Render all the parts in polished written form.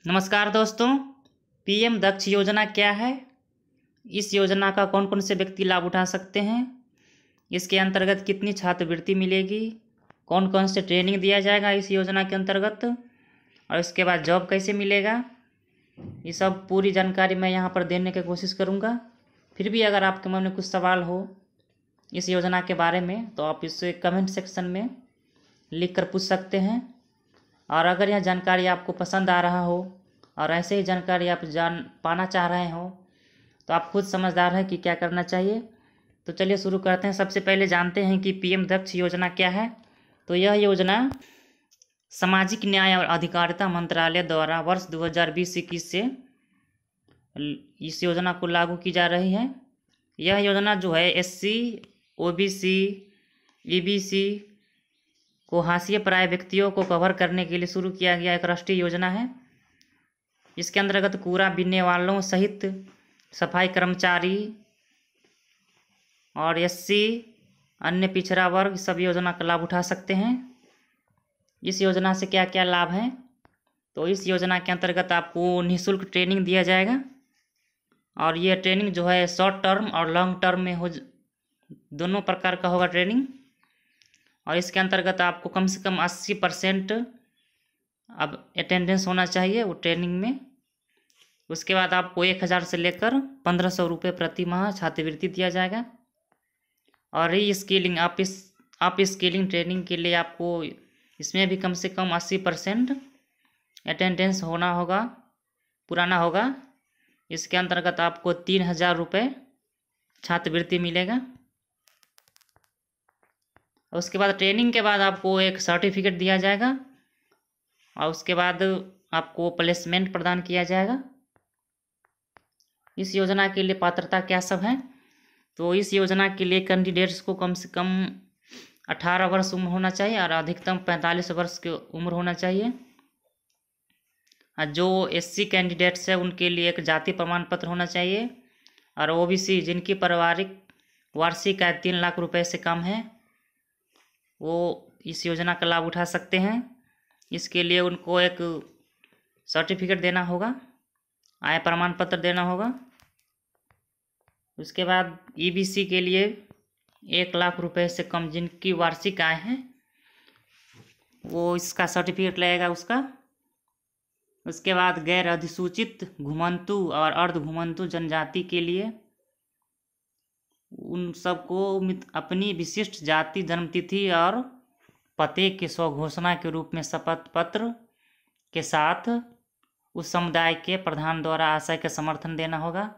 नमस्कार दोस्तों। पीएम दक्ष योजना क्या है? इस योजना का कौन कौन से व्यक्ति लाभ उठा सकते हैं? इसके अंतर्गत कितनी छात्रवृत्ति मिलेगी? कौन कौन से ट्रेनिंग दिया जाएगा इस योजना के अंतर्गत? और इसके बाद जॉब कैसे मिलेगा? ये सब पूरी जानकारी मैं यहाँ पर देने की कोशिश करूँगा। फिर भी अगर आपके मन में कुछ सवाल हो इस योजना के बारे में तो आप इसे कमेंट सेक्शन में लिख कर पूछ सकते हैं। और अगर यह जानकारी आपको पसंद आ रहा हो और ऐसे ही जानकारी आप जान पाना चाह रहे हो तो आप खुद समझदार हैं कि क्या करना चाहिए। तो चलिए शुरू करते हैं। सबसे पहले जानते हैं कि पीएम दक्ष योजना क्या है। तो यह योजना सामाजिक न्याय और अधिकारिता मंत्रालय द्वारा वर्ष 2020-21 से इस योजना को लागू की जा रही है। यह योजना जो है एससी, ओबीसी, ईबीसी को हाशिए प्राय व्यक्तियों को कवर करने के लिए शुरू किया गया एक राष्ट्रीय योजना है। इसके अंतर्गत कूड़ा बीनने वालों सहित सफाई कर्मचारी और एससी, अन्य पिछड़ा वर्ग सब योजना का लाभ उठा सकते हैं। इस योजना से क्या क्या लाभ हैं? तो इस योजना के अंतर्गत आपको निःशुल्क ट्रेनिंग दिया जाएगा और ये ट्रेनिंग जो है शॉर्ट टर्म और लॉन्ग टर्म में दोनों प्रकार का होगा ट्रेनिंग। और इसके अंतर्गत आपको कम से कम 80% अब अटेंडेंस होना चाहिए वो ट्रेनिंग में। उसके बाद आपको 1000 से लेकर 1500 रुपये प्रति माह छात्रवृत्ति दिया जाएगा। और री स्किलिंग आप स्किलिंग ट्रेनिंग के लिए आपको इसमें भी कम से कम 80% अटेंडेंस होना होगा, पुराना होगा। इसके अंतर्गत आपको 3000 रुपये छात्रवृत्ति मिलेगा। उसके बाद ट्रेनिंग के बाद आपको एक सर्टिफिकेट दिया जाएगा और उसके बाद आपको प्लेसमेंट प्रदान किया जाएगा। इस योजना के लिए पात्रता क्या सब है? तो इस योजना के लिए कैंडिडेट्स को कम से कम 18 वर्ष उम्र होना चाहिए और अधिकतम 45 वर्ष की उम्र होना चाहिए। और जो एससी कैंडिडेट्स है उनके लिए एक जाति प्रमाण पत्र होना चाहिए। और ओबीसी जिनकी पारिवारिक वार्षिक आय 3 लाख रुपए से कम है वो इस योजना का लाभ उठा सकते हैं। इसके लिए उनको एक सर्टिफिकेट देना होगा, आय प्रमाण पत्र देना होगा। उसके बाद ईबीसी के लिए 1 लाख रुपए से कम जिनकी वार्षिक आय है वो इसका सर्टिफिकेट लगेगा उसका। उसके बाद गैर अधिसूचित घुमंतु और अर्ध घुमंतु जनजाति के लिए उन सबको अपनी विशिष्ट जाति, जन्मतिथि और पते के स्वघोषणा के रूप में शपथ पत्र के साथ उस समुदाय के प्रधान द्वारा आशय के समर्थन देना होगा।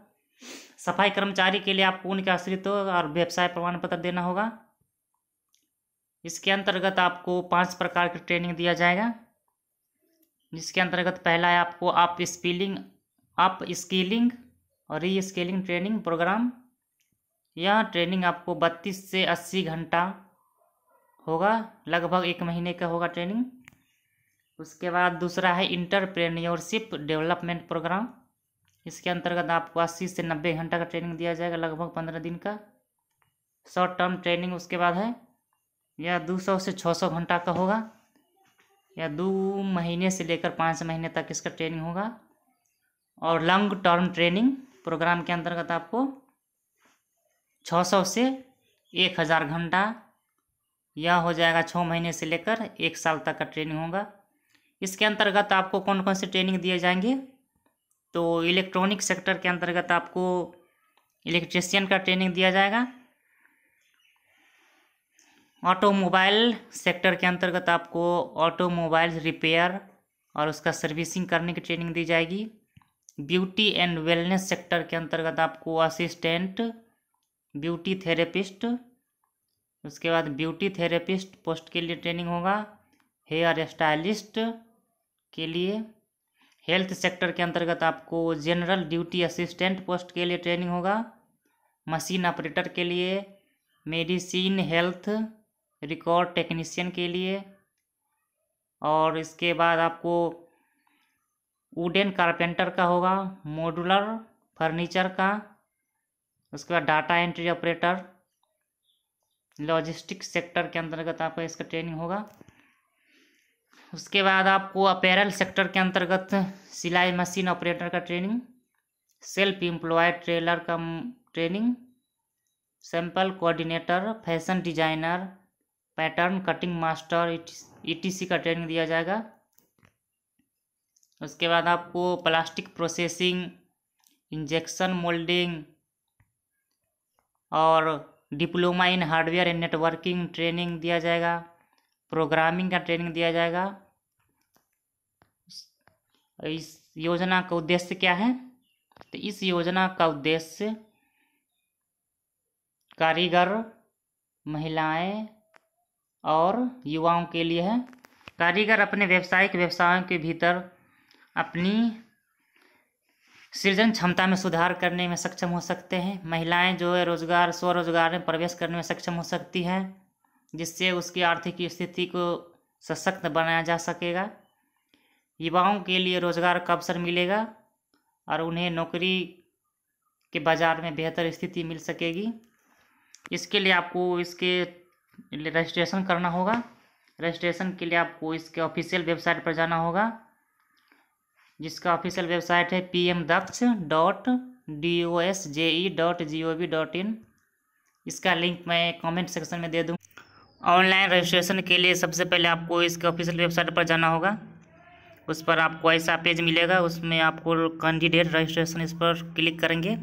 सफाई कर्मचारी के लिए आपको उनके अस्तित्व और व्यवसाय प्रमाण पत्र देना होगा। इसके अंतर्गत आपको 5 प्रकार की ट्रेनिंग दिया जाएगा, जिसके अंतर्गत पहला है आपको अप स्किलिंग और री स्किलिंग ट्रेनिंग प्रोग्राम। यह ट्रेनिंग आपको 32 से 80 घंटा होगा, लगभग 1 महीने का होगा ट्रेनिंग। उसके बाद दूसरा है इंटरप्रेन्योरशिप डेवलपमेंट प्रोग्राम। इसके अंतर्गत आपको 80 से 90 घंटा का ट्रेनिंग दिया जाएगा, लगभग 15 दिन का शॉर्ट टर्म ट्रेनिंग। उसके बाद है यह 200 से 600 घंटा का होगा, या 2 महीने से लेकर 5 महीने तक इसका ट्रेनिंग होगा। और लॉन्ग टर्म ट्रेनिंग प्रोग्राम के अंतर्गत आपको 600 से 1000 घंटा यह हो जाएगा, 6 महीने से लेकर 1 साल तक का ट्रेनिंग होगा। इसके अंतर्गत आपको कौन कौन से ट्रेनिंग दिए जाएंगे? तो इलेक्ट्रॉनिक सेक्टर के अंतर्गत आपको इलेक्ट्रीशियन का ट्रेनिंग दिया जाएगा। ऑटोमोबाइल सेक्टर के अंतर्गत आपको ऑटोमोबाइल रिपेयर और उसका सर्विसिंग करने की ट्रेनिंग दी जाएगी। ब्यूटी एंड वेलनेस सेक्टर के अंतर्गत आपको असिस्टेंट ब्यूटी थेरेपिस्ट, उसके बाद ब्यूटी थेरेपिस्ट पोस्ट के लिए ट्रेनिंग होगा। हेयर स्टाइलिस्ट के लिए। हेल्थ सेक्टर के अंतर्गत आपको जनरल ड्यूटी असिस्टेंट पोस्ट के लिए ट्रेनिंग होगा। मशीन ऑपरेटर के लिए, मेडिसिन हेल्थ रिकॉर्ड टेक्नीशियन के लिए। और इसके बाद आपको वुडन कारपेंटर का होगा, मॉड्यूलर फर्नीचर का। उसके बाद data entry operator, logistics sector के अंतर्गत आपका इसका ट्रेनिंग होगा। उसके बाद आपको अपैरल सेक्टर के अंतर्गत सिलाई मशीन ऑपरेटर का ट्रेनिंग, सेल्फ एम्प्लॉयड टेलर का training, sample coordinator, fashion designer, pattern cutting master etc का ट्रेनिंग दिया जाएगा। उसके बाद आपको प्लास्टिक प्रोसेसिंग, इंजेक्शन मोल्डिंग और diploma in hardware and networking training दिया जाएगा। प्रोग्रामिंग का ट्रेनिंग दिया जाएगा। इस योजना का उद्देश्य क्या है? तो इस योजना का उद्देश्य कारीगर, महिलाएं और युवाओं के लिए है। कारीगर अपने व्यवसायों के भीतर अपनी सृजन क्षमता में सुधार करने में सक्षम हो सकते हैं। महिलाएं जो है स्वरोजगार में प्रवेश करने में सक्षम हो सकती हैं, जिससे उसकी आर्थिक स्थिति को सशक्त बनाया जा सकेगा। युवाओं के लिए रोजगार का अवसर मिलेगा और उन्हें नौकरी के बाज़ार में बेहतर स्थिति मिल सकेगी। इसके लिए आपको इसके रजिस्ट्रेशन करना होगा। रजिस्ट्रेशन के लिए आपको इसके ऑफिशियल वेबसाइट पर जाना होगा, जिसका ऑफिशियल वेबसाइट है pmdaksh.dosje.gov.in। इसका लिंक मैं कमेंट सेक्शन में दे दूँ। ऑनलाइन रजिस्ट्रेशन के लिए सबसे पहले आपको इसके ऑफिशियल वेबसाइट पर जाना होगा। उस पर आपको ऐसा पेज मिलेगा, उसमें आपको कैंडिडेट रजिस्ट्रेशन, इस पर क्लिक करेंगे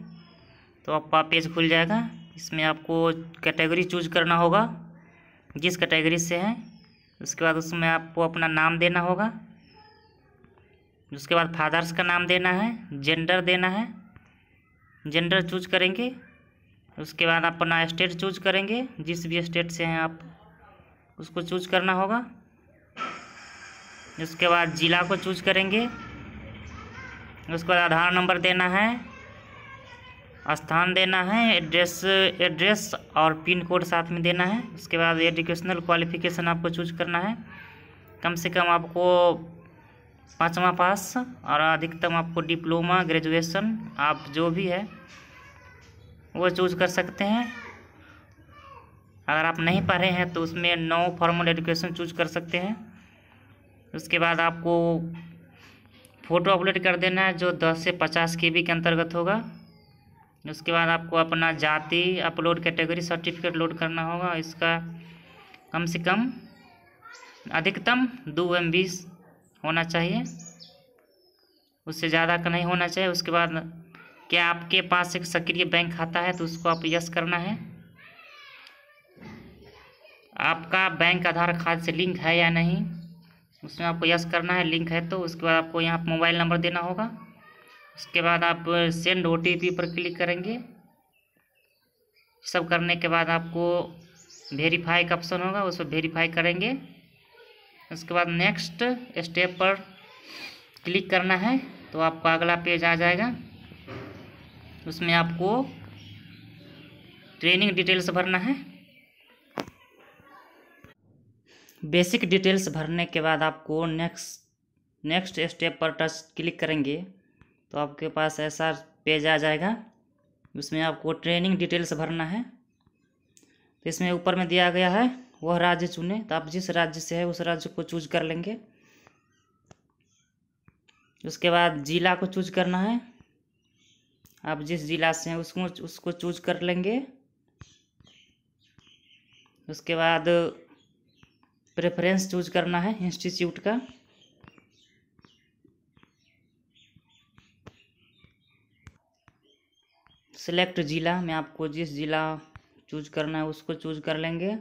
तो आपका पेज खुल जाएगा। इसमें आपको कैटेगरी चूज करना होगा, जिस कैटेगरी से है। उसके बाद उसमें आपको अपना नाम देना होगा। उसके बाद फादर्स का नाम देना है, जेंडर देना है, जेंडर चूज करेंगे। उसके बाद अपना स्टेट चूज करेंगे, जिस भी स्टेट से हैं आप उसको चूज करना होगा। उसके बाद ज़िला को चूज करेंगे। उसके बाद आधार नंबर देना है, स्थान देना है, एड्रेस और पिन कोड साथ में देना है। उसके बाद एजुकेशनल क्वालिफिकेशन आपको चूज करना है। कम से कम आपको 5वां पास और अधिकतम आपको डिप्लोमा, ग्रेजुएशन, आप जो भी है वो चूज कर सकते हैं। अगर आप नहीं पढ़े हैं तो उसमें नो फॉर्मल एजुकेशन चूज कर सकते हैं। उसके बाद आपको फ़ोटो अपलोड कर देना है, जो 10 से 50 KB के अंतर्गत होगा। उसके बाद आपको अपना जाति अपलोड, कैटेगरी सर्टिफिकेट लोड करना होगा। इसका कम से कम अधिकतम 2 MB होना चाहिए, उससे ज़्यादा का नहीं होना चाहिए। उसके बाद क्या आपके पास एक सक्रिय बैंक खाता है, तो उसको आप यस करना है। आपका बैंक आधार कार्ड से लिंक है या नहीं, उसमें आपको यस करना है। लिंक है तो उसके बाद आपको यहाँ मोबाइल नंबर देना होगा। उसके बाद आप सेंड OTP पर क्लिक करेंगे। सब करने के बाद आपको वेरीफाई का ऑप्शन होगा, उस पर वेरीफाई करेंगे। उसके बाद नेक्स्ट स्टेप पर क्लिक करना है तो आपका अगला पेज आ जाएगा। उसमें आपको ट्रेनिंग डिटेल्स भरना है। बेसिक डिटेल्स भरने के बाद आपको नेक्स्ट स्टेप पर टच क्लिक करेंगे तो आपके पास ऐसा पेज आ जाएगा। उसमें आपको ट्रेनिंग डिटेल्स भरना है। तो इसमें ऊपर में दिया गया है वह राज्य चुने, तो आप जिस राज्य से है उस राज्य को चूज कर लेंगे। उसके बाद ज़िला को चूज करना है, आप जिस ज़िला से हैं उसको चूज कर लेंगे। उसके बाद प्रेफरेंस चूज करना है इंस्टीट्यूट का। सेलेक्ट ज़िला में आपको जिस ज़िला चूज करना है उसको चूज कर लेंगे।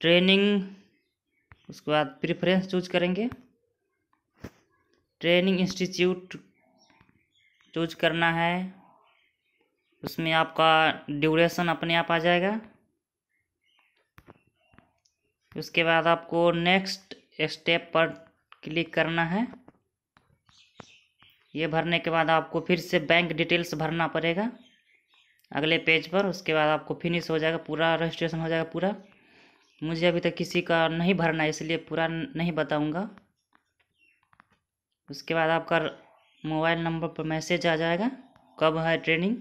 ट्रेनिंग, उसके बाद प्रेफरेंस चूज करेंगे। ट्रेनिंग इंस्टीट्यूट चूज करना है, उसमें आपका ड्यूरेशन अपने आप आ जाएगा। उसके बाद आपको नेक्स्ट स्टेप पर क्लिक करना है। ये भरने के बाद आपको फिर से बैंक डिटेल्स भरना पड़ेगा अगले पेज पर। उसके बाद आपको फिनिश हो जाएगा, पूरा रजिस्ट्रेशन हो जाएगा पूरा। मुझे अभी तक किसी का नहीं भरना है, इसलिए पूरा नहीं बताऊंगा। उसके बाद आपका मोबाइल नंबर पर मैसेज आ जाएगा कब है ट्रेनिंग।